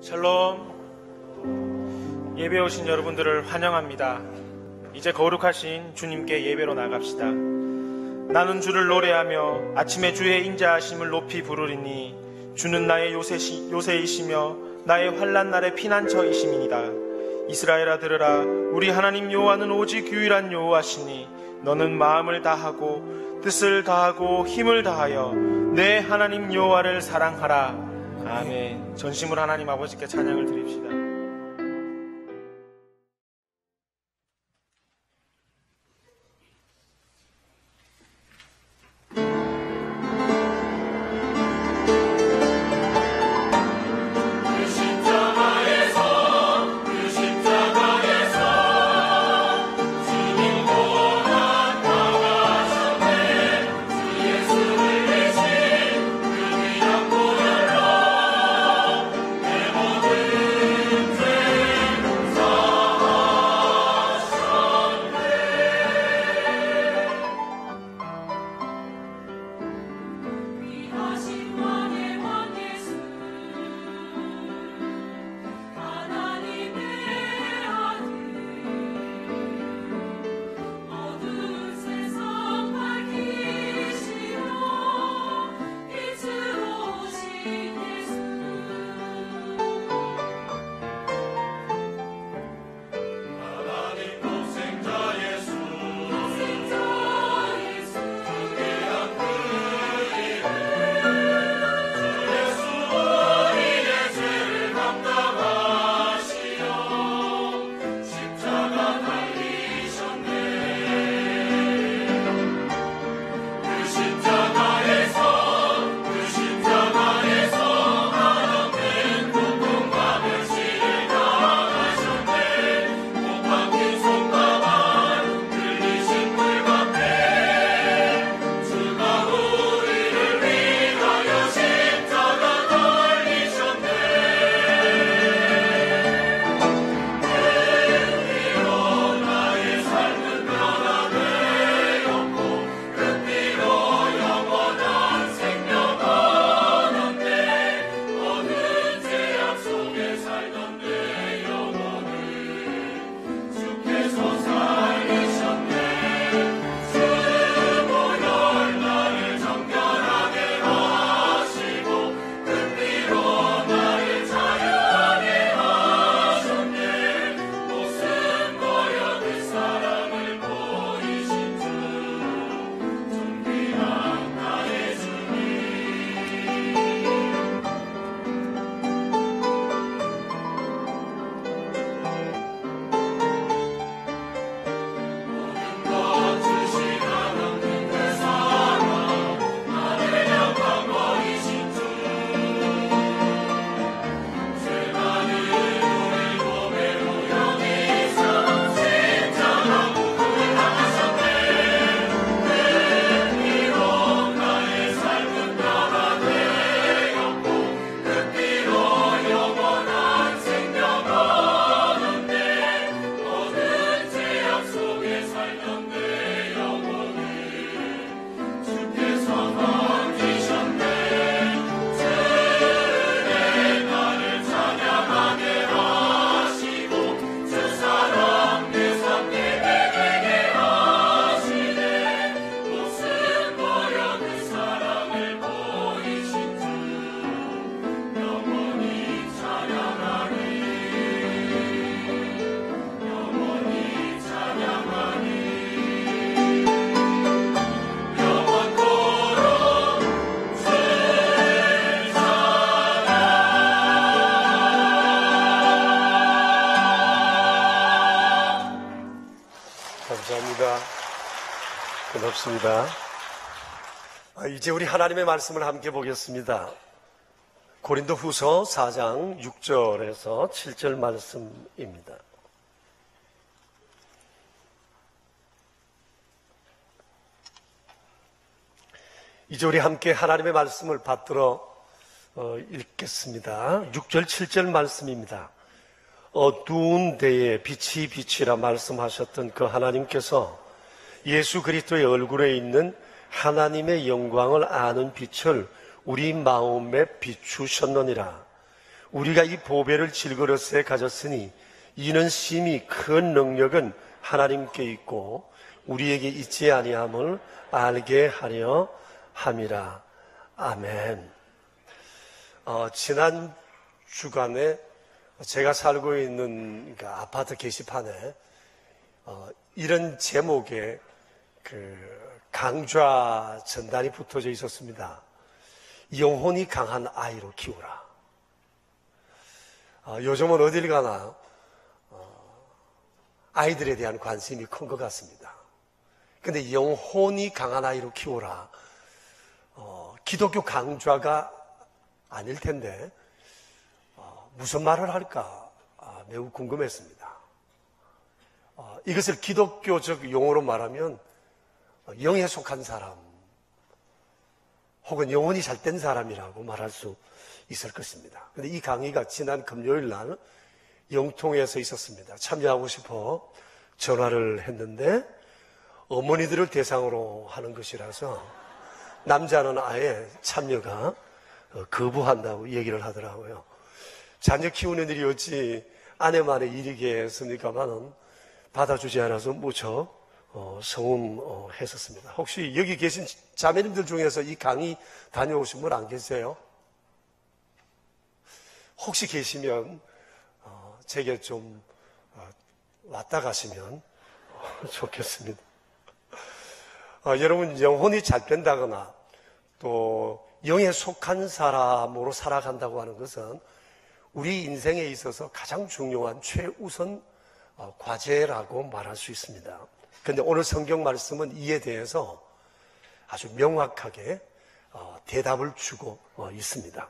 샬롬. 예배 오신 여러분들을 환영합니다. 이제 거룩하신 주님께 예배로 나갑시다. 나는 주를 노래하며 아침에 주의 인자하심을 높이 부르리니 주는 나의 요새이시며 나의 환난 날의 피난처이심이니이다. 이스라엘아 들으라. 우리 하나님 여호와는 오직 유일한 여호와시니 너는 마음을 다하고 뜻을 다하고 힘을 다하여 내 하나님 여호와를 사랑하라. 아멘. 전심으로 하나님 아버지께 찬양을 드립시다. 고맙습니다. 이제 우리 하나님의 말씀을 함께 보겠습니다. 고린도후서 4장 6절에서 7절 말씀입니다. 이제 우리 함께 하나님의 말씀을 받들어 읽겠습니다. 6절 7절 말씀입니다. 어두운 데에 빛이 빛이라 말씀하셨던 그 하나님께서 예수 그리스도의 얼굴에 있는 하나님의 영광을 아는 빛을 우리 마음에 비추셨느니라. 우리가 이 보배를 질그릇에 가졌으니 이는 심히 큰 능력은 하나님께 있고 우리에게 있지 아니함을 알게 하려 함이라. 아멘. 지난 주간에 제가 살고 있는 그 아파트 게시판에 이런 제목의 그 강좌 전단이 붙어져 있었습니다. 영혼이 강한 아이로 키우라. 요즘은 어딜 가나 아이들에 대한 관심이 큰 것 같습니다. 근데 영혼이 강한 아이로 키우라. 기독교 강좌가 아닐 텐데 무슨 말을 할까 매우 궁금했습니다. 이것을 기독교적 용어로 말하면 영에 속한 사람 혹은 영혼이 잘된 사람이라고 말할 수 있을 것입니다. 그런데 이 강의가 지난 금요일 날 영통에서 있었습니다. 참여하고 싶어 전화를 했는데 어머니들을 대상으로 하는 것이라서 남자는 아예 참여가 거부한다고 얘기를 하더라고요. 자녀 키우는 일이 어찌 아내만의 일이겠습니까만은 받아주지 않아서 무척 서운했었습니다. 혹시 여기 계신 자매님들 중에서 이 강의 다녀오신 분 안 계세요? 혹시 계시면 제게 좀 왔다 가시면 좋겠습니다. 여러분, 영혼이 잘 된다거나 또 영에 속한 사람으로 살아간다고 하는 것은 우리 인생에 있어서 가장 중요한 최우선 과제라고 말할 수 있습니다. 그런데 오늘 성경 말씀은 이에 대해서 아주 명확하게 대답을 주고 있습니다.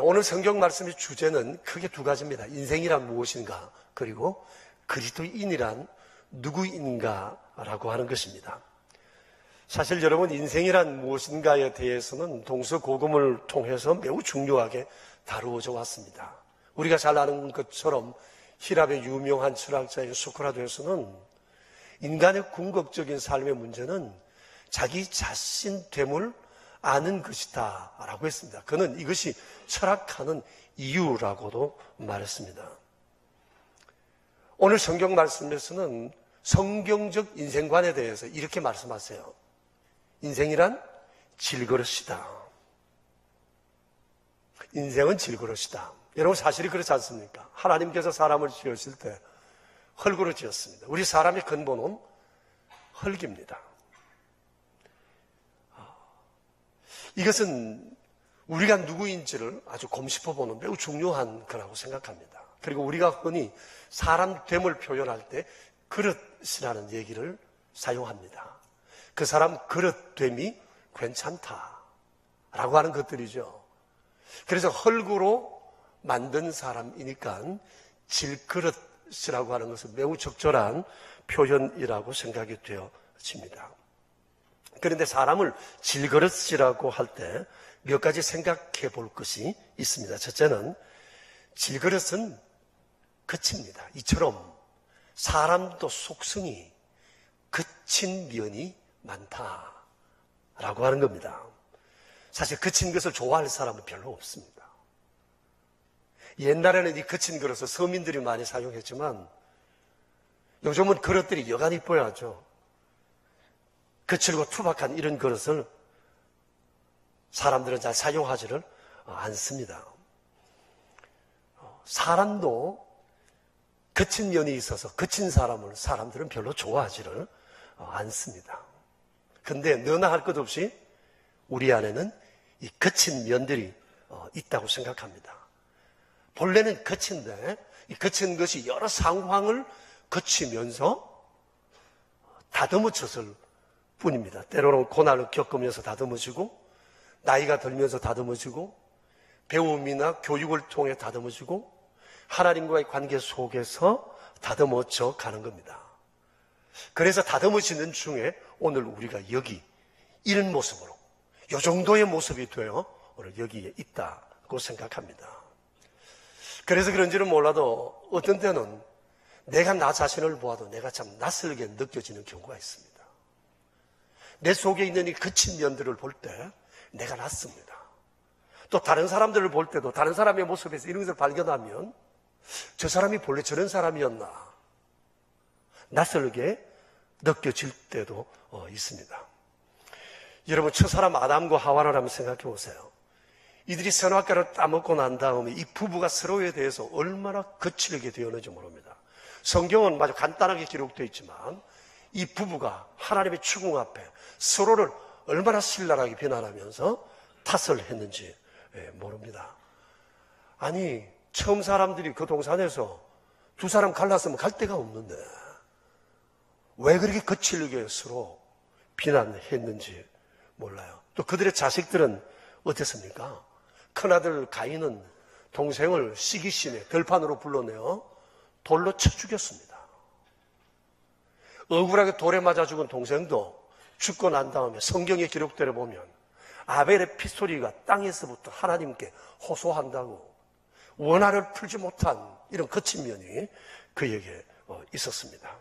오늘 성경 말씀의 주제는 크게 두 가지입니다. 인생이란 무엇인가, 그리고 그리스도인이란 누구인가라고 하는 것입니다. 사실 여러분, 인생이란 무엇인가에 대해서는 동서고금을 통해서 매우 중요하게 다루어져 왔습니다. 우리가 잘 아는 것처럼 히랍의 유명한 철학자인 소크라테스는 인간의 궁극적인 삶의 문제는 자기 자신됨을 아는 것이다 라고 했습니다. 그는 이것이 철학하는 이유라고도 말했습니다. 오늘 성경 말씀에서는 성경적 인생관에 대해서 이렇게 말씀하세요. 인생이란 질그릇이다. 인생은 질그릇이다. 여러분, 사실이 그렇지 않습니까? 하나님께서 사람을 지으실 때 흙으로 지었습니다. 우리 사람의 근본은 흙입니다. 이것은 우리가 누구인지를 아주 곰씹어보는 매우 중요한 거라고 생각합니다. 그리고 우리가 흔히 사람됨을 표현할 때 그릇이라는 얘기를 사용합니다. 그 사람 그릇됨이 괜찮다라고 하는 것들이죠. 그래서 흙으로 만든 사람이니까 질그릇이라고 하는 것은 매우 적절한 표현이라고 생각이 되어집니다. 그런데 사람을 질그릇이라고 할 때 몇 가지 생각해 볼 것이 있습니다. 첫째는 질그릇은 그칩니다. 이처럼 사람도 속성이 그친 면이 많다라고 하는 겁니다. 사실 그친 것을 좋아할 사람은 별로 없습니다. 옛날에는 이 그친 그릇을 서민들이 많이 사용했지만 요즘은 그릇들이 여간 이뻐야죠. 거칠고 투박한 이런 그릇을 사람들은 잘 사용하지를 않습니다. 사람도 거친 면이 있어서 거친 사람을 사람들은 별로 좋아하지를 않습니다. 그런데 너나 할 것 없이 우리 안에는 이 거친 면들이 있다고 생각합니다. 본래는 거친데 이 거친 것이 여러 상황을 거치면서 다듬어졌을 뿐입니다. 때로는 고난을 겪으면서 다듬어지고 나이가 들면서 다듬어지고 배움이나 교육을 통해 다듬어지고 하나님과의 관계 속에서 다듬어져 가는 겁니다. 그래서 다듬어지는 중에 오늘 우리가 여기 이런 모습으로 이 정도의 모습이 되어 오늘 여기에 있다고 생각합니다. 그래서 그런지는 몰라도 어떤 때는 내가 나 자신을 보아도 내가 참 낯설게 느껴지는 경우가 있습니다. 내 속에 있는 이 거친 면들을 볼 때 내가 낯섭니다. 또 다른 사람들을 볼 때도 다른 사람의 모습에서 이런 것을 발견하면 저 사람이 본래 저런 사람이었나 낯설게 느껴질 때도 있습니다. 여러분, 첫사람 아담과 하와를 한번 생각해 보세요. 이들이 선악과를 따먹고 난 다음에 이 부부가 서로에 대해서 얼마나 거칠게 되었는지 모릅니다. 성경은 아주 간단하게 기록되어 있지만 이 부부가 하나님의 추궁 앞에 서로를 얼마나 신랄하게 비난하면서 탓을 했는지 모릅니다. 아니, 처음 사람들이 그 동산에서 두 사람 갈랐으면 갈 데가 없는데 왜 그렇게 거칠게 서로 비난했는지 몰라요. 또 그들의 자식들은 어땠습니까? 큰아들 가인은 동생을 시기심에 들판으로 불러내어 돌로 쳐 죽였습니다. 억울하게 돌에 맞아 죽은 동생도 죽고 난 다음에 성경의 기록대로 보면 아벨의 피소리가 땅에서부터 하나님께 호소한다고 원한을 풀지 못한 이런 거친 면이 그에게 있었습니다.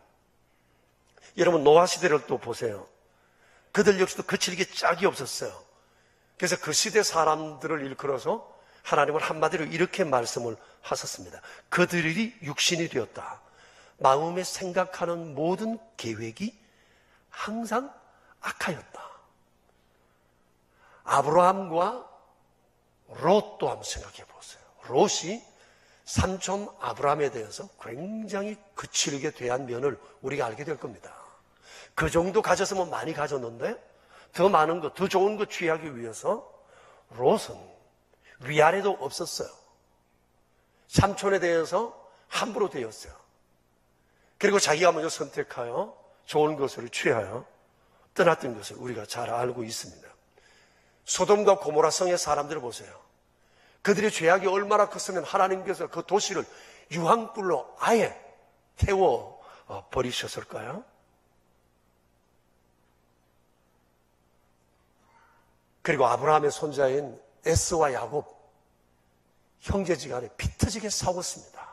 여러분, 노아 시대를 또 보세요. 그들 역시도 거칠게 짝이 없었어요. 그래서 그 시대 사람들을 일컬어서 하나님은 한마디로 이렇게 말씀을 하셨습니다. 그들이 육신이 되었다. 마음에 생각하는 모든 계획이 항상 악하였다. 아브라함과 롯도 한번 생각해 보세요. 롯이 삼촌 아브라함에 대해서 굉장히 거칠게 대한 면을 우리가 알게 될 겁니다. 그 정도 가졌으면 많이 가졌는데 더 많은 것, 더 좋은 것 취하기 위해서 롯은 위아래도 없었어요. 삼촌에 대해서 함부로 대었어요. 그리고 자기가 먼저 선택하여 좋은 것을 취하여 떠났던 것을 우리가 잘 알고 있습니다. 소돔과 고모라 성의 사람들을 보세요. 그들의 죄악이 얼마나 컸으면 하나님께서 그 도시를 유황불로 아예 태워 버리셨을까요? 그리고 아브라함의 손자인 에스와 야곱 형제지간에 피터지게 싸웠습니다.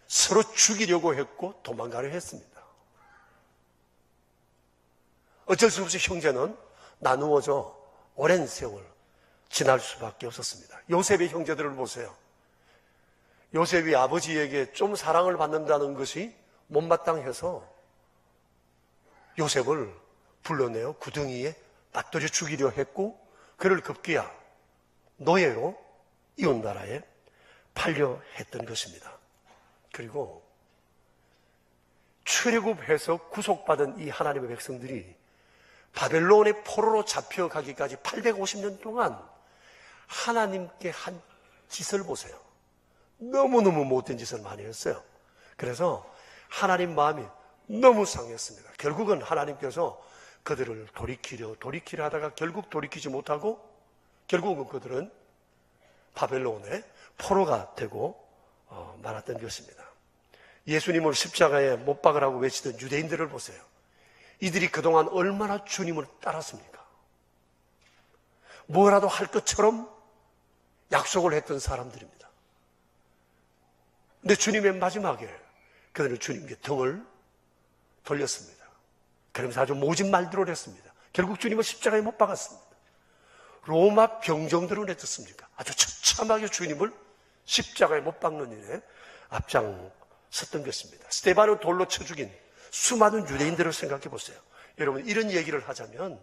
서로 죽이려고 했고 도망가려 했습니다. 어쩔 수 없이 형제는 나누어져 오랜 세월 지날 수밖에 없었습니다. 요셉의 형제들을 보세요. 요셉이 아버지에게 좀 사랑을 받는다는 것이 못마땅해서 요셉을 불러내어 구덩이에 빠뜨려 죽이려 했고 그를 급기야 노예로 이웃나라에 팔려 했던 것입니다. 그리고 출애굽해서 구속받은 이 하나님의 백성들이 바벨론의 포로로 잡혀가기까지 850년 동안 하나님께 한 짓을 보세요. 너무너무 못된 짓을 많이 했어요. 그래서 하나님 마음이 너무 상했습니다. 결국은 하나님께서 그들을 돌이키려 하다가 결국 돌이키지 못하고 결국은 그들은 바벨론의 포로가 되고 말았던 것입니다. 예수님을 십자가에 못 박으라고 외치던 유대인들을 보세요. 이들이 그동안 얼마나 주님을 따랐습니까? 뭐라도 할 것처럼 약속을 했던 사람들입니다. 근데 주님의 마지막에 그들은 주님께 등을 돌렸습니다. 그러면서 아주 모진 말들을 했습니다. 결국 주님을 십자가에 못 박았습니다. 로마 병정들은 어떻습니까? 아주 처참하게 주님을 십자가에 못 박는 일에 앞장섰던 것입니다. 스데반을 돌로 쳐 죽인 수많은 유대인들을 생각해 보세요. 여러분, 이런 얘기를 하자면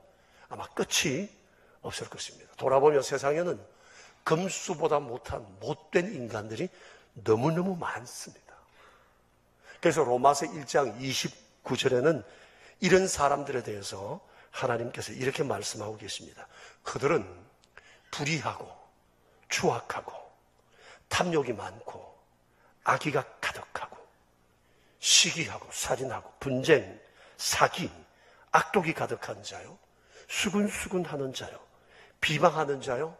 아마 끝이 없을 것입니다. 돌아보면 세상에는 금수보다 못한 못된 인간들이 너무너무 많습니다. 그래서 로마서 1장 29절에는 이런 사람들에 대해서 하나님께서 이렇게 말씀하고 계십니다. 그들은 불의하고 추악하고 탐욕이 많고 악의가 가득하고 시기하고 살인하고 분쟁, 사기, 악독이 가득한 자요, 수근수근하는 자요, 비방하는 자요,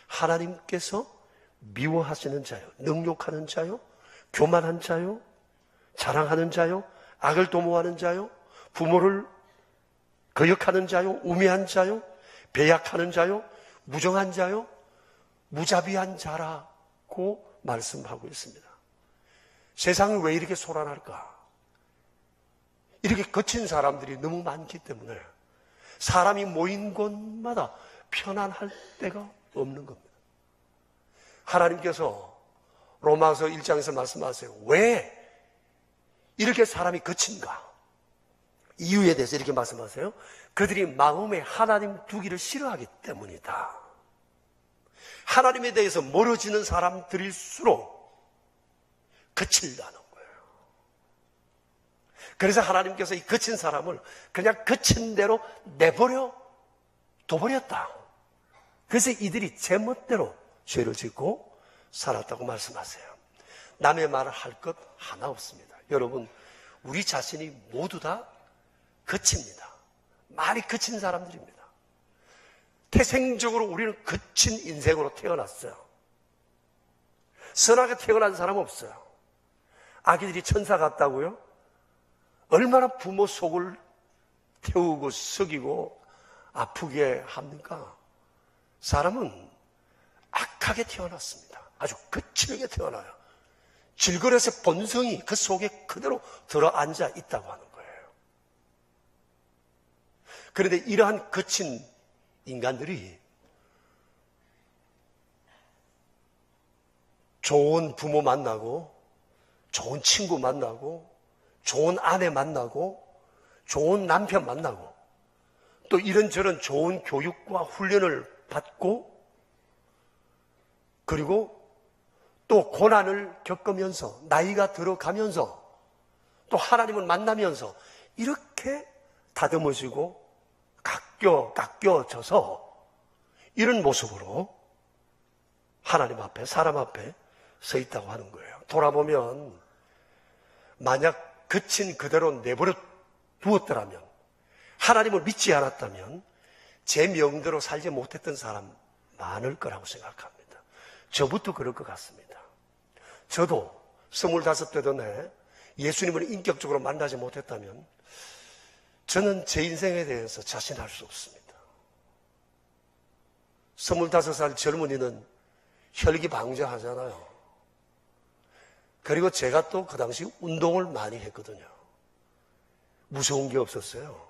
하나님께서 미워하시는 자요, 능욕하는 자요, 교만한 자요, 자랑하는 자요, 악을 도모하는 자요, 부모를 거역하는 자요, 우매한 자요, 배약하는 자요, 무정한 자요, 무자비한 자라고 말씀하고 있습니다. 세상이 왜 이렇게 소란할까? 이렇게 거친 사람들이 너무 많기 때문에 사람이 모인 곳마다 편안할 데가 없는 겁니다. 하나님께서 로마서 1장에서 말씀하세요. 왜 이렇게 사람이 거친가? 이유에 대해서 이렇게 말씀하세요. 그들이 마음에 하나님 두기를 싫어하기 때문이다. 하나님에 대해서 멀어지는 사람들일수록 거칠다는 거예요. 그래서 하나님께서 이 거친 사람을 그냥 거친 대로 내버려 둬버렸다. 그래서 이들이 제멋대로 죄를 짓고 살았다고 말씀하세요. 남의 말을 할 것 하나 없습니다. 여러분, 우리 자신이 모두 다 거칩니다. 많이 거친 사람들입니다. 태생적으로 우리는 거친 인생으로 태어났어요. 선하게 태어난 사람 없어요. 아기들이 천사 같다고요? 얼마나 부모 속을 태우고 썩이고 아프게 합니까? 사람은 악하게 태어났습니다. 아주 거칠게 태어나요. 질그릇의 본성이 그 속에 그대로 들어앉아 있다고 하는 거예요. 그런데 이러한 거친 인간들이 좋은 부모 만나고 좋은 친구 만나고 좋은 아내 만나고 좋은 남편 만나고 또 이런저런 좋은 교육과 훈련을 받고 그리고 또 고난을 겪으면서 나이가 들어가면서 또 하나님을 만나면서 이렇게 다듬어지고 깎여져서 이런 모습으로 하나님 앞에 사람 앞에 서 있다고 하는 거예요. 돌아보면 만약 거친 그대로 내버려 두었더라면 하나님을 믿지 않았다면 제 명대로 살지 못했던 사람 많을 거라고 생각합니다. 저부터 그럴 것 같습니다. 저도 25 되던 해 예수님을 인격적으로 만나지 못했다면 저는 제 인생에 대해서 자신할 수 없습니다. 25살 젊은이는 혈기방자하잖아요. 그리고 제가 또 그 당시 운동을 많이 했거든요. 무서운 게 없었어요.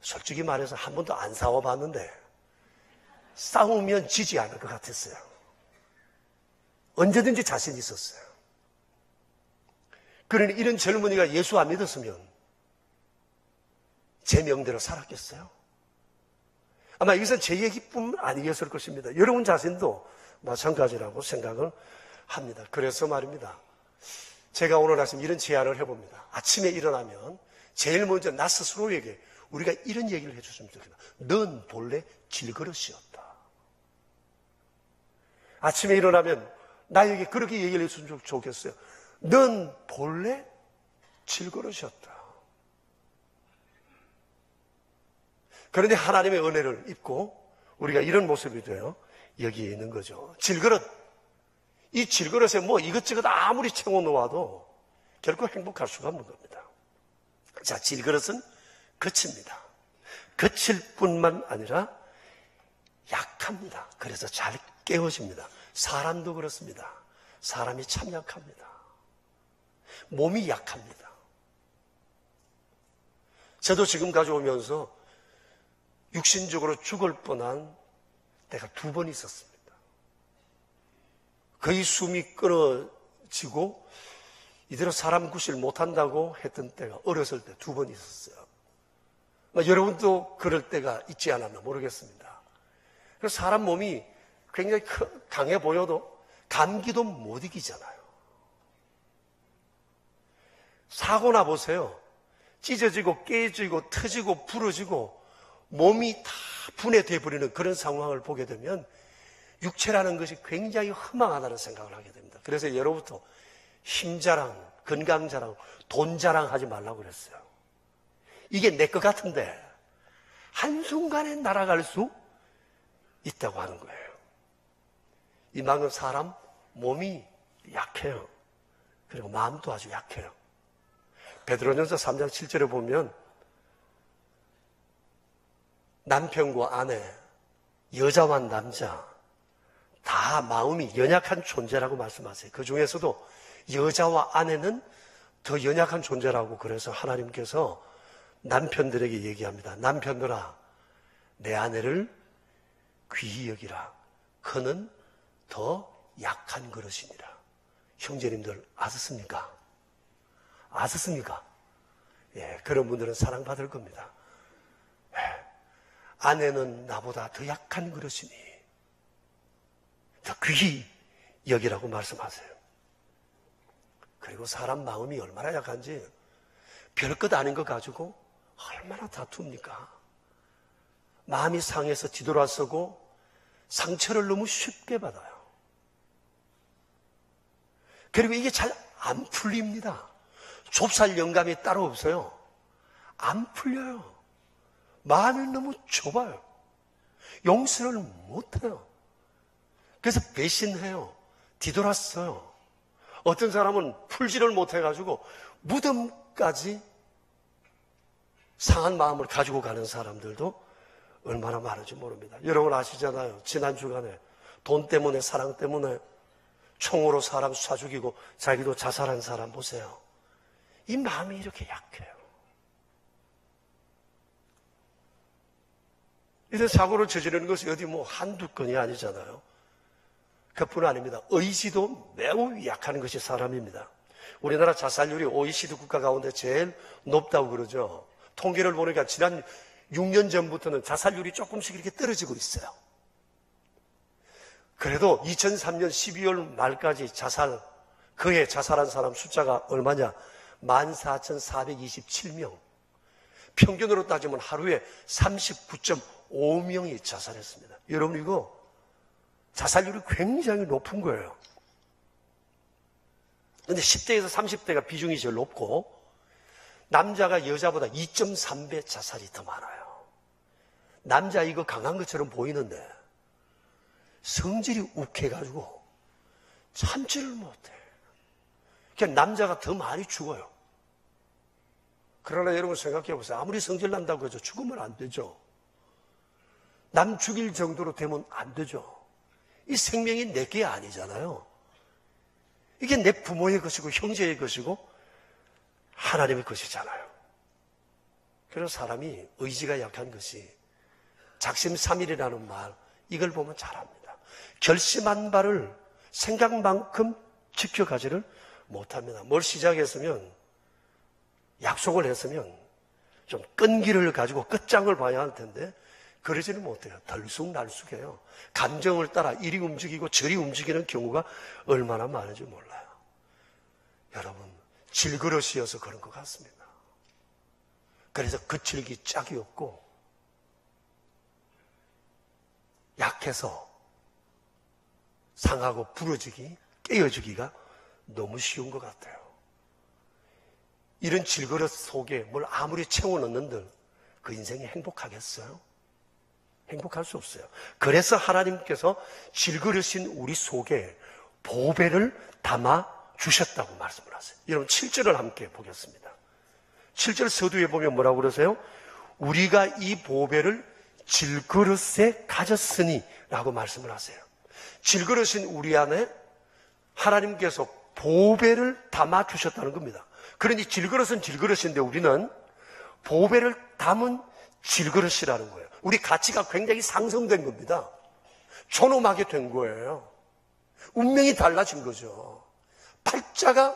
솔직히 말해서 한 번도 안 싸워봤는데 싸우면 지지 않을 것 같았어요. 언제든지 자신 있었어요. 그러니 이런 젊은이가 예수 안 믿었으면 제 명대로 살았겠어요? 아마 이것은 제 얘기뿐 아니었을 것입니다. 여러분 자신도 마찬가지라고 생각을 합니다. 그래서 말입니다. 제가 오늘 아침 이런 제안을 해봅니다. 아침에 일어나면 제일 먼저 나 스스로에게 우리가 이런 얘기를 해줬으면 좋겠다. 넌 본래 질그릇이었다. 아침에 일어나면 나에게 그렇게 얘기를 해줬으면 좋겠어요. 넌 본래 질그릇이었다. 그런데 하나님의 은혜를 입고 우리가 이런 모습이 돼요. 여기에 있는 거죠. 질그릇. 이 질그릇에 뭐 이것저것 아무리 채워 놓아도 결코 행복할 수가 없는 겁니다. 자, 질그릇은 거칩니다. 거칠 뿐만 아니라 약합니다. 그래서 잘 깨어집니다. 사람도 그렇습니다. 사람이 참 약합니다. 몸이 약합니다. 저도 지금까지 오면서 육신적으로 죽을 뻔한 때가 2번 있었습니다. 거의 숨이 끊어지고 이대로 사람 구실 못한다고 했던 때가 어렸을 때 2번 있었어요. 여러분도 그럴 때가 있지 않았나 모르겠습니다. 그래서 사람 몸이 굉장히 강해 보여도 감기도 못 이기잖아요. 사고나 보세요. 찢어지고 깨지고 터지고 부러지고 몸이 다 분해돼 버리는 그런 상황을 보게 되면 육체라는 것이 굉장히 허망하다는 생각을 하게 됩니다. 그래서 예로부터 힘자랑, 건강자랑, 돈자랑 하지 말라고 그랬어요. 이게 내 것 같은데 한순간에 날아갈 수 있다고 하는 거예요. 이만큼 사람 몸이 약해요. 그리고 마음도 아주 약해요. 베드로전서 3장 7절에 보면 남편과 아내, 여자와 남자 다 마음이 연약한 존재라고 말씀하세요. 그 중에서도 여자와 아내는 더 연약한 존재라고 그래서 하나님께서 남편들에게 얘기합니다. 남편들아, 내 아내를 귀히 여기라. 그는 더 약한 그릇이니라. 형제님들 아셨습니까? 아셨습니까? 예, 그런 분들은 사랑받을 겁니다. 예, 아내는 나보다 더 약한 그릇이니 더 귀히 여기라고 말씀하세요. 그리고 사람 마음이 얼마나 약한지 별것 아닌 거 가지고 얼마나 다툽니까? 마음이 상해서 뒤돌아서고 상처를 너무 쉽게 받아요. 그리고 이게 잘 안 풀립니다. 좁쌀 영감이 따로 없어요. 안 풀려요. 마음이 너무 좁아요. 용서를 못해요. 그래서 배신해요. 뒤돌았어요. 어떤 사람은 풀지를 못해가지고 무덤까지 상한 마음을 가지고 가는 사람들도 얼마나 많은지 모릅니다. 여러분 아시잖아요. 지난 주간에 돈 때문에, 사랑 때문에 총으로 사람 쏴 죽이고 자기도 자살한 사람 보세요. 이 마음이 이렇게 약해요. 이런 사고를 저지르는 것이 어디 뭐 한두 건이 아니잖아요. 그뿐 아닙니다. 의지도 매우 약한 것이 사람입니다. 우리나라 자살률이 OECD 국가 가운데 제일 높다고 그러죠. 통계를 보니까 지난 6년 전부터는 자살률이 조금씩 이렇게 떨어지고 있어요. 그래도 2003년 12월 말까지 그해 자살한 사람 숫자가 얼마냐? 14,427명. 평균으로 따지면 하루에 39.5명이 자살했습니다. 여러분 이거 자살률이 굉장히 높은 거예요. 그런데 10대에서 30대가 비중이 제일 높고 남자가 여자보다 2.3배 자살이 더 많아요. 남자 이거 강한 것처럼 보이는데 성질이 욱해가지고 참지를 못해. 그러니까 남자가 더 많이 죽어요. 그러나 여러분 생각해 보세요. 아무리 성질 난다고 해서 죽으면 안 되죠. 남 죽일 정도로 되면 안 되죠. 이 생명이 내 게 아니잖아요. 이게 내 부모의 것이고 형제의 것이고 하나님의 것이잖아요. 그래서 사람이 의지가 약한 것이 작심삼일이라는 말, 이걸 보면 잘 압니다. 결심한 바를 생각만큼 지켜가지를 못합니다. 뭘 시작했으면, 약속을 했으면 좀 끈기를 가지고 끝장을 봐야 할 텐데 그러지는 못해요. 덜쑥날쑥해요. 감정을 따라 이리 움직이고 저리 움직이는 경우가 얼마나 많은지 몰라요. 여러분, 질그릇이어서 그런 것 같습니다. 그래서 그칠기 짝이 없고 약해서 상하고 부러지기, 깨어지기가 너무 쉬운 것 같아요. 이런 질그릇 속에 뭘 아무리 채워넣는들 그 인생이 행복하겠어요? 행복할 수 없어요. 그래서 하나님께서 질그릇인 우리 속에 보배를 담아 주셨다고 말씀을 하세요. 여러분 7절을 함께 보겠습니다. 7절 서두에 보면 뭐라고 그러세요? 우리가 이 보배를 질그릇에 가졌으니 라고 말씀을 하세요. 질그릇인 우리 안에 하나님께서 보배를 담아 주셨다는 겁니다. 그러니 질그릇은 질그릇인데 우리는 보배를 담은 질그릇이라는 거예요. 우리 가치가 굉장히 상승된 겁니다. 존엄하게 된 거예요. 운명이 달라진 거죠. 팔자가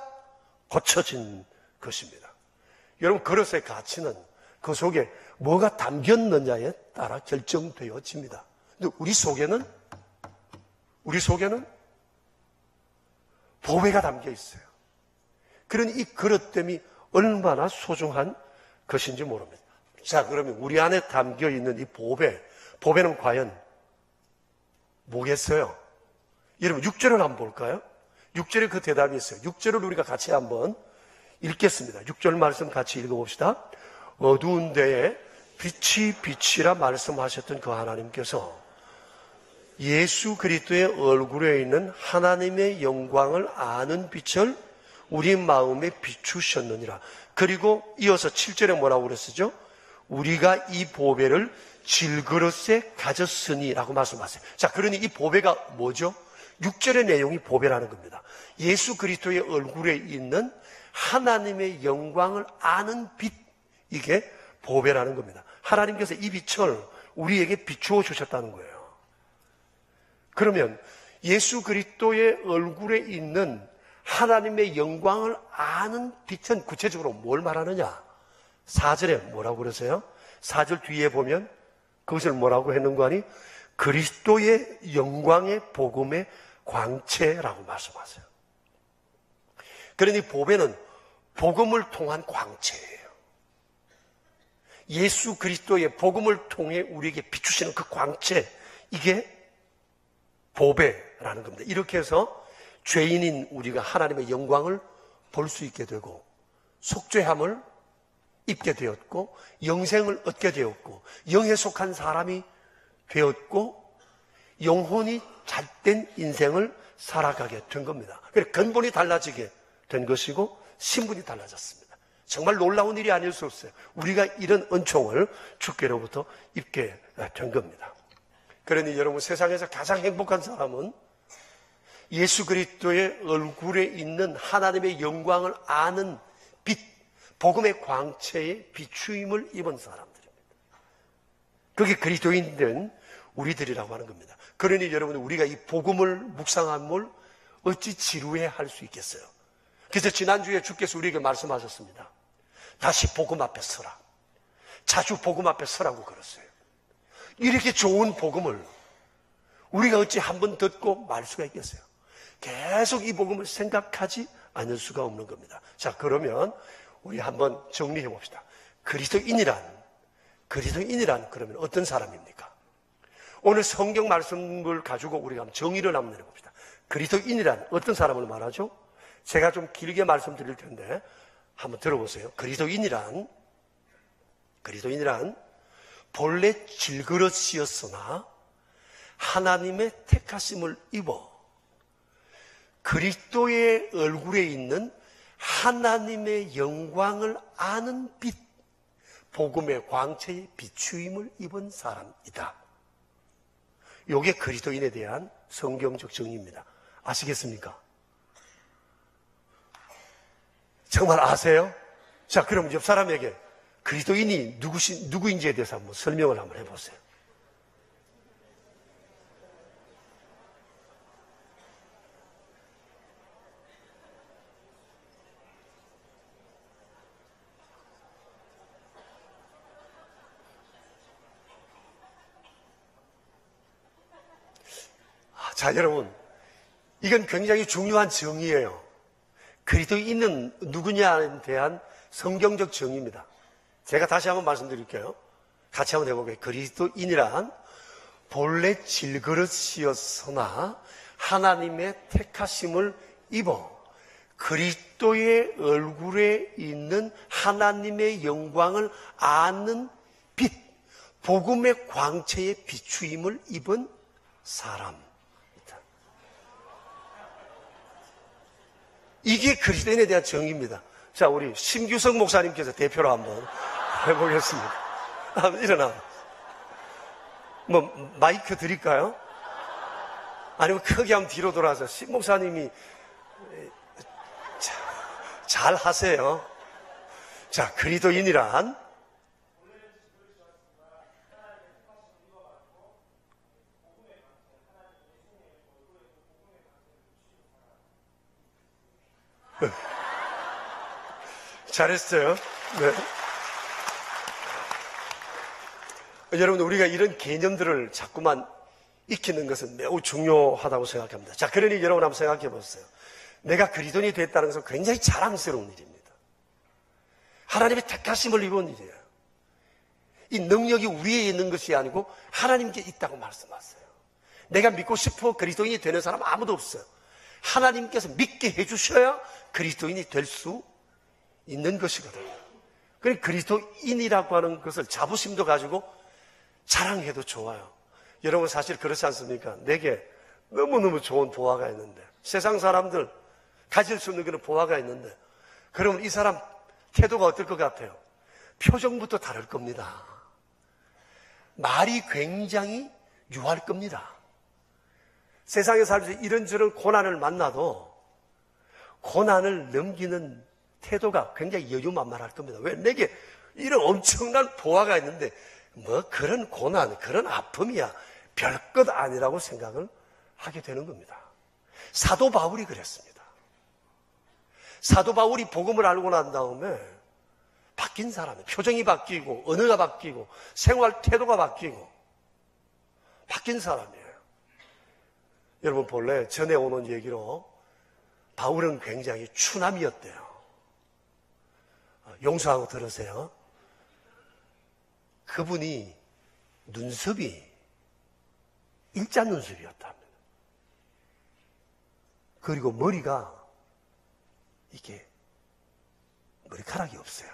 고쳐진 것입니다. 여러분 그릇의 가치는 그 속에 뭐가 담겼느냐에 따라 결정되어집니다. 근데 우리 속에는 보배가 담겨 있어요. 그러니 이 그릇됨이 얼마나 소중한 것인지 모릅니다. 자, 그러면 우리 안에 담겨 있는 이 보배는 과연 뭐겠어요? 여러분 6절을 한번 볼까요? 6절에 그 대답이 있어요. 6절을 우리가 같이 한번 읽겠습니다. 6절 말씀 같이 읽어봅시다. 어두운 데에 빛이 빛이라 말씀하셨던 그 하나님께서 예수 그리스도의 얼굴에 있는 하나님의 영광을 아는 빛을 우리 마음에 비추셨느니라. 그리고 이어서 7절에 뭐라고 그랬었죠? 우리가 이 보배를 질그릇에 가졌으니 라고 말씀하세요. 자, 그러니 이 보배가 뭐죠? 6절의 내용이 보배라는 겁니다. 예수 그리스도의 얼굴에 있는 하나님의 영광을 아는 빛, 이게 보배라는 겁니다. 하나님께서 이 빛을 우리에게 비추어 주셨다는 거예요. 그러면 예수 그리스도의 얼굴에 있는 하나님의 영광을 아는 빛은 구체적으로 뭘 말하느냐? 4절에 뭐라고 그러세요? 4절 뒤에 보면 그것을 뭐라고 했는가 하니 그리스도의 영광의 복음의 광채라고 말씀하세요. 그러니 보배는 복음을 통한 광채예요. 예수 그리스도의 복음을 통해 우리에게 비추시는 그 광채, 이게 보배라는 겁니다. 이렇게 해서 죄인인 우리가 하나님의 영광을 볼 수 있게 되고 속죄함을 입게 되었고 영생을 얻게 되었고 영에 속한 사람이 되었고 영혼이 잘된 인생을 살아가게 된 겁니다. 그래서 근본이 달라지게 된 것이고 신분이 달라졌습니다. 정말 놀라운 일이 아닐 수 없어요. 우리가 이런 은총을 주께로부터 입게 된 겁니다. 그러니 여러분, 세상에서 가장 행복한 사람은 예수 그리스도의 얼굴에 있는 하나님의 영광을 아는 빛, 복음의 광채에 비추임을 입은 사람들입니다. 그게 그리스도인된 우리들이라고 하는 겁니다. 그러니 여러분, 우리가 이 복음을 묵상함을 어찌 지루해 할 수 있겠어요? 그래서 지난주에 주께서 우리에게 말씀하셨습니다. 다시 복음 앞에 서라. 자주 복음 앞에 서라고 그랬어요. 이렇게 좋은 복음을 우리가 어찌 한번 듣고 말 수가 있겠어요? 계속 이 복음을 생각하지 않을 수가 없는 겁니다. 자, 그러면 우리 한번 정리해 봅시다. 그리스도인이란 그러면 어떤 사람입니까? 오늘 성경 말씀을 가지고 우리가 한번 정의를 한번 내려봅시다. 그리스도인이란 어떤 사람을 말하죠? 제가 좀 길게 말씀드릴 텐데 한번 들어보세요. 그리스도인이란 본래 질그릇이었으나 하나님의 택하심을 입어 그리스도의 얼굴에 있는 하나님의 영광을 아는 빛, 복음의 광채에 비추임을 입은 사람이다. 이게 그리스도인에 대한 성경적 정의입니다. 아시겠습니까? 정말 아세요? 자, 그럼 옆 사람에게 그리스도인이 누구인지에 대해서 한번 설명을 한번 해보세요. 자, 여러분, 이건 굉장히 중요한 정의예요. 그리스도인은 누구냐에 대한 성경적 정의입니다. 제가 다시 한번 말씀드릴게요. 같이 한번 해볼게요. 그리스도인이란 본래 질그릇이었으나 하나님의 택하심을 입어 그리스도의 얼굴에 있는 하나님의 영광을 아는 빛, 복음의 광채에 비추임을 입은 사람. 이게 그리스도인에 대한 정의입니다. 자, 우리 심규석 목사님께서 대표로 한번 해보겠습니다. 한번 일어나. 마이크 드릴까요? 아니면 크게 한번 뒤로 돌아서 심 목사님이 잘 하세요. 자, 그리스도인이란 잘했어요. 네. 여러분, 우리가 이런 개념들을 자꾸만 익히는 것은 매우 중요하다고 생각합니다. 자, 그러니 여러분 한번 생각해 보세요. 내가 그리스도인이 됐다는 것은 굉장히 자랑스러운 일입니다. 하나님의 택하심을 이룬 일이에요. 이 능력이 우리에 있는 것이 아니고 하나님께 있다고 말씀하세요. 내가 믿고 싶어 그리스도인이 되는 사람 아무도 없어요. 하나님께서 믿게 해주셔야 그리스도인이 될 수 있는 것이거든요. 그러니까 그리스도인이라고 하는 것을 자부심도 가지고 자랑해도 좋아요. 여러분, 사실 그렇지 않습니까? 내게 너무너무 좋은 보화가 있는데, 세상 사람들 가질 수 있는 그런 보화가 있는데, 그러면 이 사람 태도가 어떨 것 같아요? 표정부터 다를 겁니다. 말이 굉장히 유할 겁니다. 세상에 살면서 이런저런 고난을 만나도 고난을 넘기는 태도가 굉장히 여유만만할 겁니다. 왜? 내게 이런 엄청난 보화가 있는데 뭐 그런 고난, 그런 아픔이야 별것 아니라고 생각을 하게 되는 겁니다. 사도 바울이 그랬습니다. 사도 바울이 복음을 알고 난 다음에 바뀐 사람이에요. 표정이 바뀌고 언어가 바뀌고 생활 태도가 바뀌고 바뀐 사람이에요. 여러분 본래 전해 오는 얘기로 바울은 굉장히 추남이었대요. 용서하고 들으세요. 그분이 눈썹이 일자 눈썹이었답니다. 그리고 머리가 이게 머리카락이 없어요.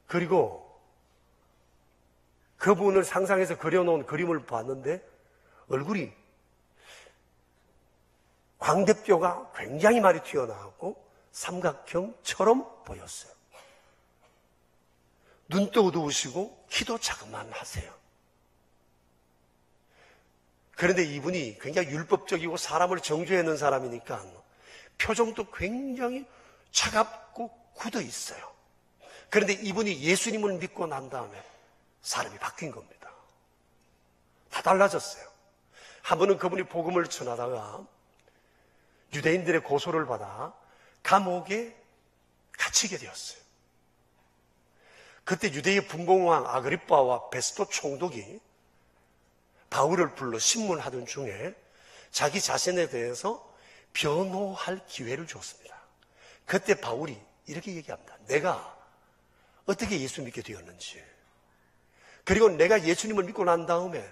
그리고 그분을 상상해서 그려놓은 그림을 봤는데 얼굴이 광대뼈가 굉장히 많이 튀어나왔고 삼각형처럼 보였어요. 눈도 어두우시고 키도 자그만하세요. 그런데 이분이 굉장히 율법적이고 사람을 정죄하는 사람이니까 표정도 굉장히 차갑고 굳어 있어요. 그런데 이분이 예수님을 믿고 난 다음에 사람이 바뀐 겁니다. 다 달라졌어요. 한 번은 그분이 복음을 전하다가 유대인들의 고소를 받아 감옥에 갇히게 되었어요. 그때 유대의 분봉왕 아그리빠와 베스토 총독이 바울을 불러 신문하던 중에 자기 자신에 대해서 변호할 기회를 줬습니다. 그때 바울이 이렇게 얘기합니다. 내가 어떻게 예수 믿게 되었는지, 그리고 내가 예수님을 믿고 난 다음에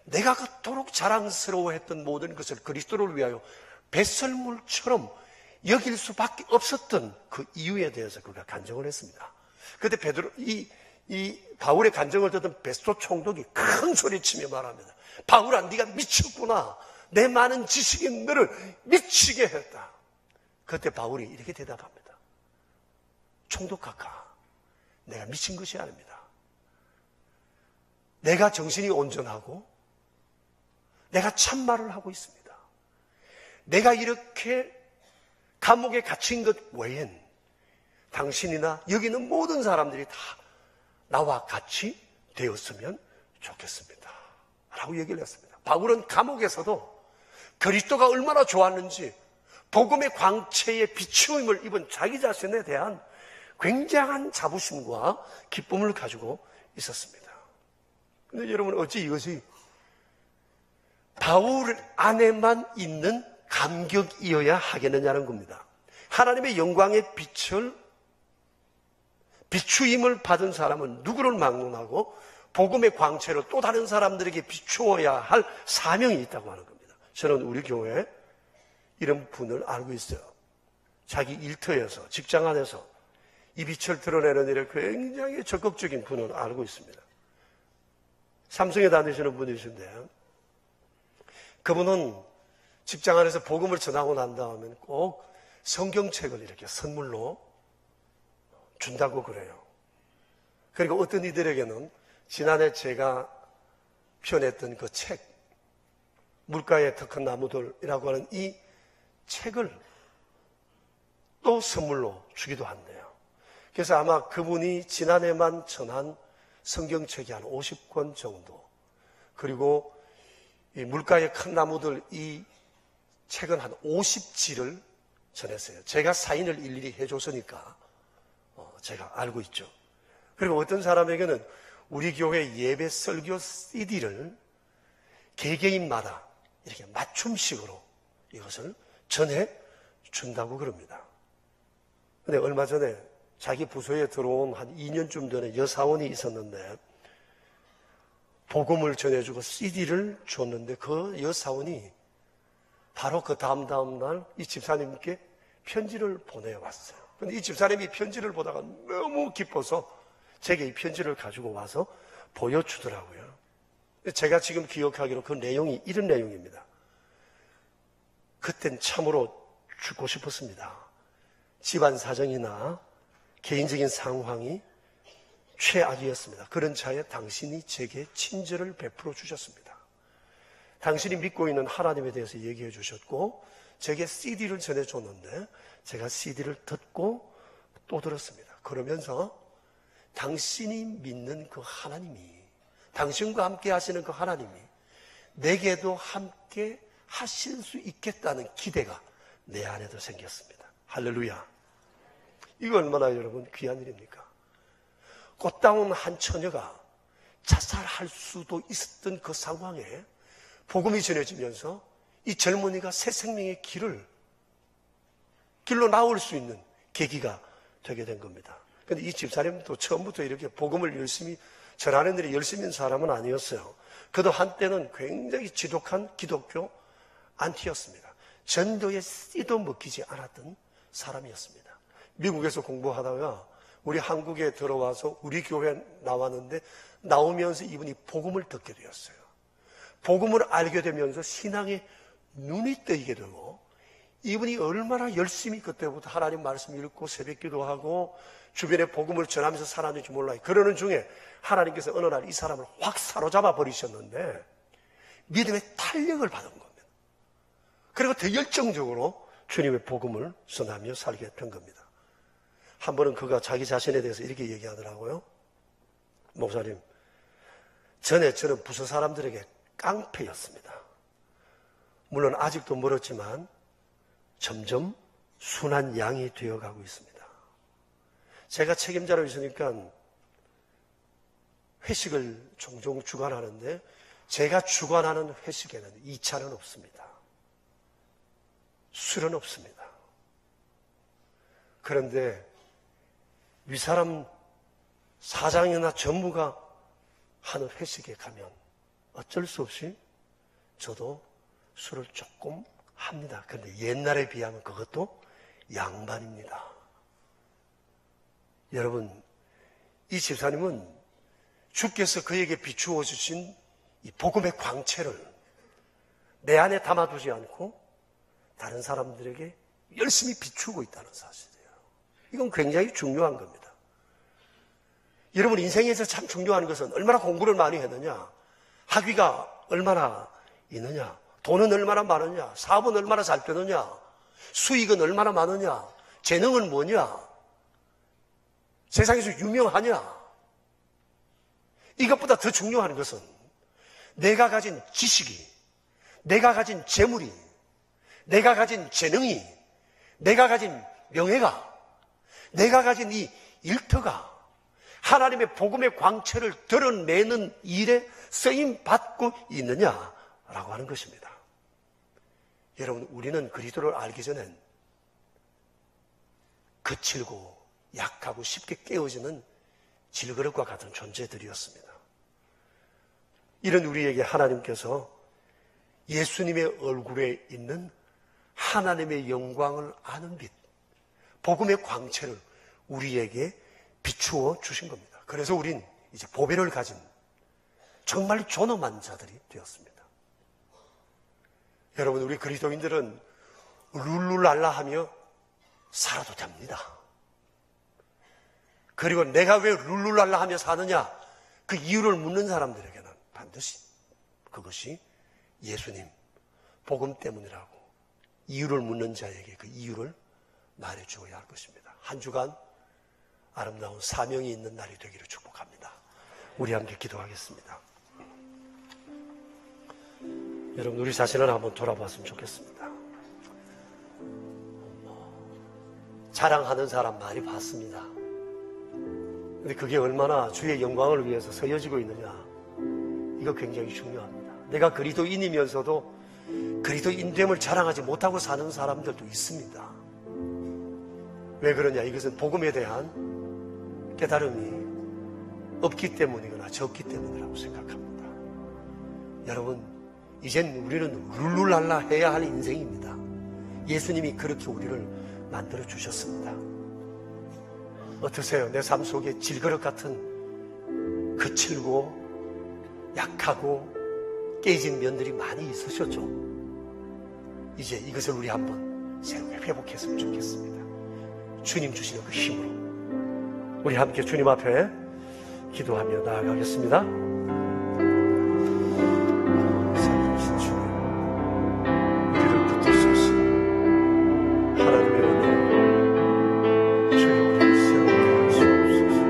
내가 그토록 자랑스러워했던 모든 것을 그리스도를 위하여 배설물처럼 여길 수밖에 없었던 그 이유에 대해서 그가 간증을 했습니다. 그때 이 바울의 간증을 듣던 베스토 총독이 큰 소리치며 말합니다. 바울아, 네가 미쳤구나. 내 많은 지식이 너를 미치게 했다. 그때 바울이 이렇게 대답합니다. 총독 카카, 내가 미친 것이 아닙니다. 내가 정신이 온전하고 내가 참말을 하고 있습니다. 내가 이렇게 감옥에 갇힌 것 외엔 당신이나 여기 있는 모든 사람들이 다 나와 같이 되었으면 좋겠습니다. 라고 얘기를 했습니다. 바울은 감옥에서도 그리스도가 얼마나 좋았는지 복음의 광채에 비추임을 입은 자기 자신에 대한 굉장한 자부심과 기쁨을 가지고 있었습니다. 그런데 여러분, 어찌 이것이 바울 안에만 있는 감격이어야 하겠느냐는 겁니다. 하나님의 영광의 빛을 비추임을 받은 사람은 누구를 막론하고 복음의 광채로 또 다른 사람들에게 비추어야 할 사명이 있다고 하는 겁니다. 저는 우리 교회에 이런 분을 알고 있어요. 자기 일터에서, 직장 안에서 이 빛을 드러내는 일에 굉장히 적극적인 분을 알고 있습니다. 삼성에 다니시는 분이신데 그분은 직장 안에서 복음을 전하고 난 다음에 꼭 성경책을 이렇게 선물로 준다고 그래요. 그리고 어떤 이들에게는 지난해 제가 표현했던 그 책, 물가의 더 큰 나무들이라고 하는 이 책을 또 선물로 주기도 한대요. 그래서 아마 그분이 지난해만 전한 성경책이 한 50권 정도, 그리고 이 물가의 큰 나무들 이 책은 한 50지를 전했어요. 제가 사인을 일일이 해줬으니까 제가 알고 있죠. 그리고 어떤 사람에게는 우리 교회 예배 설교 CD를 개개인마다 이렇게 맞춤식으로 이것을 전해 준다고 그럽니다. 근데 얼마 전에 자기 부서에 들어온 한 2년쯤 전에 여사원이 있었는데 복음을 전해주고 CD를 줬는데 그 여사원이 바로 그 다음 날 이 집사님께 편지를 보내왔어요. 근데 이 집사님이 편지를 보다가 너무 기뻐서 제게 이 편지를 가지고 와서 보여주더라고요. 제가 지금 기억하기로 그 내용이 이런 내용입니다. 그땐 참으로 죽고 싶었습니다. 집안 사정이나 개인적인 상황이 최악이었습니다. 그런 차에 당신이 제게 친절을 베풀어 주셨습니다. 당신이 믿고 있는 하나님에 대해서 얘기해 주셨고 제게 CD를 전해줬는데 제가 CD를 듣고 또 들었습니다. 그러면서 당신이 믿는 그 하나님이, 당신과 함께 하시는 그 하나님이 내게도 함께 하실 수 있겠다는 기대가 내 안에도 생겼습니다. 할렐루야. 이거 얼마나 여러분 귀한 일입니까? 꽃다운 한 처녀가 자살할 수도 있었던 그 상황에 복음이 전해지면서 이 젊은이가 새 생명의 길로 나올 수 있는 계기가 되게 된 겁니다. 그런데 이 집사님도 처음부터 이렇게 복음을 열심히 전하는 일이 열심히 있는 사람은 아니었어요. 그도 한때는 굉장히 지독한 기독교 안티였습니다. 전도의 씨도 먹히지 않았던 사람이었습니다. 미국에서 공부하다가 우리 한국에 들어와서 우리 교회에 나왔는데 나오면서 이분이 복음을 듣게 되었어요. 복음을 알게 되면서 신앙에 눈이 뜨이게 되고, 이분이 얼마나 열심히 그때부터 하나님 말씀 읽고 새벽 기도하고 주변에 복음을 전하면서 살았는지 몰라요. 그러는 중에 하나님께서 어느 날 이 사람을 확 사로잡아 버리셨는데 믿음의 탄력을 받은 겁니다. 그리고 더 열정적으로 주님의 복음을 전하며 살게 된 겁니다. 한 번은 그가 자기 자신에 대해서 이렇게 얘기하더라고요. 목사님, 전에 저는 부서 사람들에게 깡패였습니다. 물론 아직도 멀었지만 점점 순한 양이 되어가고 있습니다. 제가 책임자로 있으니까 회식을 종종 주관하는데 제가 주관하는 회식에는 2차는 없습니다. 술은 없습니다. 그런데 윗사람 사장이나 전무가 하는 회식에 가면 어쩔 수 없이 저도 술을 조금 합니다. 그런데 옛날에 비하면 그것도 양반입니다. 여러분, 이 집사님은 주께서 그에게 비추어 주신 이 복음의 광채를 내 안에 담아두지 않고 다른 사람들에게 열심히 비추고 있다는 사실이에요. 이건 굉장히 중요한 겁니다. 여러분, 인생에서 참 중요한 것은 얼마나 공부를 많이 했느냐, 학위가 얼마나 있느냐, 돈은 얼마나 많으냐, 사업은 얼마나 잘 되느냐, 수익은 얼마나 많으냐, 재능은 뭐냐, 세상에서 유명하냐. 이것보다 더 중요한 것은 내가 가진 지식이, 내가 가진 재물이, 내가 가진 재능이, 내가 가진 명예가, 내가 가진 이 일터가 하나님의 복음의 광채를 드러내는 일에 쓰임받고 있느냐라고 하는 것입니다. 여러분, 우리는 그리스도를 알기 전엔 거칠고 약하고 쉽게 깨어지는 질그릇과 같은 존재들이었습니다. 이런 우리에게 하나님께서 예수님의 얼굴에 있는 하나님의 영광을 아는 빛, 복음의 광채를 우리에게 비추어 주신 겁니다. 그래서 우린 이제 보배를 가진 정말 존엄한 자들이 되었습니다. 여러분, 우리 그리스도인들은 룰루랄라 하며 살아도 됩니다. 그리고 내가 왜 룰루랄라 하며 사느냐, 그 이유를 묻는 사람들에게는 반드시 그것이 예수님, 복음 때문이라고 이유를 묻는 자에게 그 이유를 말해주어야 할 것입니다. 한 주간 아름다운 사명이 있는 날이 되기를 축복합니다. 우리 함께 기도하겠습니다. 여러분, 우리 자신을 한번 돌아봤으면 좋겠습니다. 자랑하는 사람 많이 봤습니다. 근데 그게 얼마나 주의 영광을 위해서 서여지고 있느냐, 이거 굉장히 중요합니다. 내가 그리스도인이면서도 그리스도인됨을 자랑하지 못하고 사는 사람들도 있습니다. 왜 그러냐, 이것은 복음에 대한 깨달음이 없기 때문이거나 적기 때문이라고 생각합니다. 여러분, 이젠 우리는 룰루랄라 해야 할 인생입니다. 예수님이 그렇게 우리를 만들어 주셨습니다. 어떠세요? 내 삶 속에 질그릇 같은 거칠고 약하고 깨진 면들이 많이 있으셨죠? 이제 이것을 우리 한번 새롭게 회복했으면 좋겠습니다. 주님 주시는 그 힘으로 우리 함께 주님 앞에 기도하며 나아가겠습니다. 살아계신 주님, 우리를 붙드소서. 하나님의 은혜로 주의 우리를 새롭게 하시옵소서.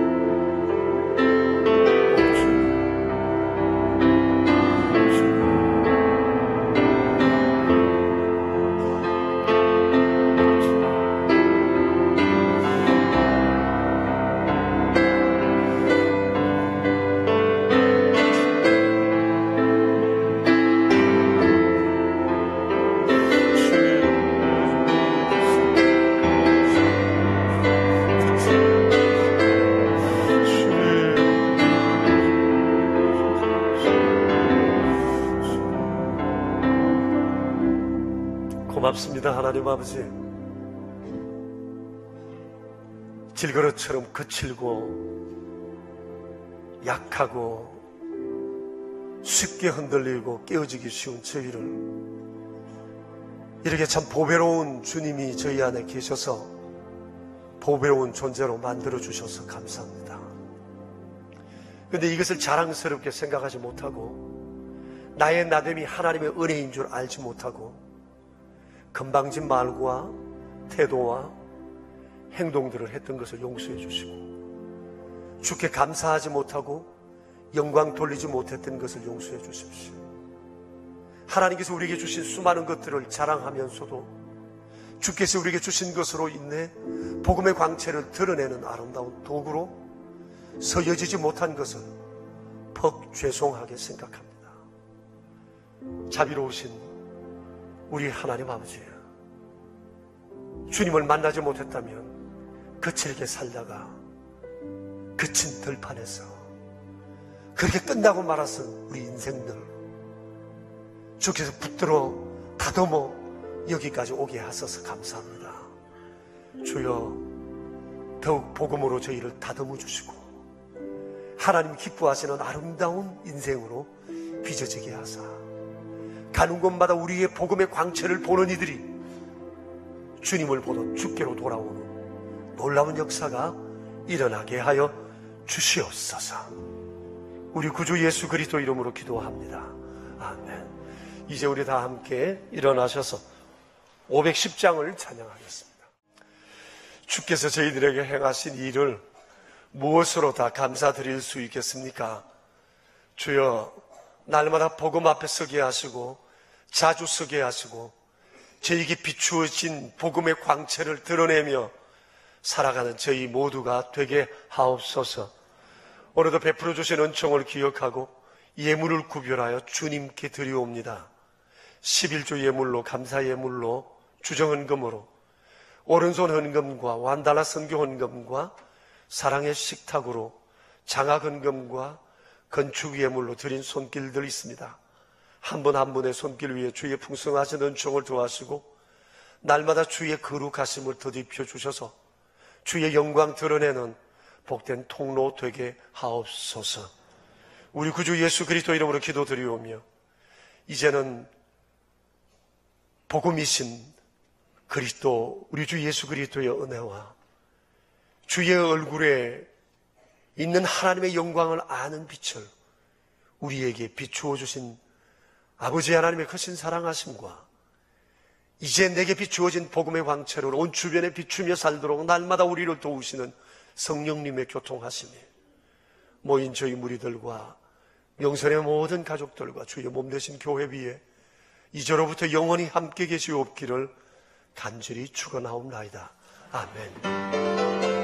고맙습니다. 하나님 아버지, 질그릇처럼 거칠고 약하고 쉽게 흔들리고 깨어지기 쉬운 저희를 이렇게 참 보배로운 주님이 저희 안에 계셔서 보배로운 존재로 만들어주셔서 감사합니다. 그런데 이것을 자랑스럽게 생각하지 못하고 나의 나됨이 하나님의 은혜인 줄 알지 못하고 건방진 말과 태도와 행동들을 했던 것을 용서해 주시고 주께 감사하지 못하고 영광 돌리지 못했던 것을 용서해 주십시오. 하나님께서 우리에게 주신 수많은 것들을 자랑하면서도 주께서 우리에게 주신 것으로 인해 복음의 광채를 드러내는 아름다운 도구로 서여지지 못한 것을 퍽 죄송하게 생각합니다. 자비로우신 우리 하나님 아버지, 주님을 만나지 못했다면 거칠게 살다가 거친 들판에서 그렇게 끝나고 말았던 우리 인생들 주께서 붙들어 다듬어 여기까지 오게 하셔서 감사합니다. 주여, 더욱 복음으로 저희를 다듬어 주시고 하나님 기뻐하시는 아름다운 인생으로 빚어지게 하사 가는 곳마다 우리의 복음의 광채를 보는 이들이 주님을 보던 주께로 돌아오는 놀라운 역사가 일어나게 하여 주시옵소서. 우리 구주 예수 그리스도 이름으로 기도합니다. 아멘. 이제 우리 다 함께 일어나셔서 510장을 찬양하겠습니다. 주께서 저희들에게 행하신 일을 무엇으로 다 감사드릴 수 있겠습니까? 주여, 날마다 복음 앞에 서게 하시고 자주 서게 하시고 저에게 비추어진 복음의 광채를 드러내며 살아가는 저희 모두가 되게 하옵소서. 오늘도 베풀어 주신 은총을 기억하고 예물을 구별하여 주님께 드리옵니다. 11조 예물로, 감사 예물로, 주정헌금으로, 오른손 헌금과 완달라 선교 헌금과 사랑의 식탁으로, 장학 헌금과 건축 예물로 드린 손길들 있습니다. 한 분 한 분의 손길 위에 주의 풍성하신 은총을 도와주시고 날마다 주의 거룩하심을 더딥혀 주셔서 주의 영광 드러내는 복된 통로 되게 하옵소서. 우리 구주 예수 그리스도 이름으로 기도드리오며 이제는 복음이신 그리스도, 우리 주 예수 그리스도의 은혜와 주의 얼굴에 있는 하나님의 영광을 아는 빛을 우리에게 비추어 주신 아버지 하나님의 크신 사랑하심과 이제 내게 비추어진 복음의 광채로 온 주변에 비추며 살도록 날마다 우리를 도우시는 성령님의 교통하심에 모인 저희 무리들과 명선의 모든 가족들과 주의 몸 되신 교회 위에 이제로부터 영원히 함께 계시옵기를 간절히 축원하옵나이다. 아멘.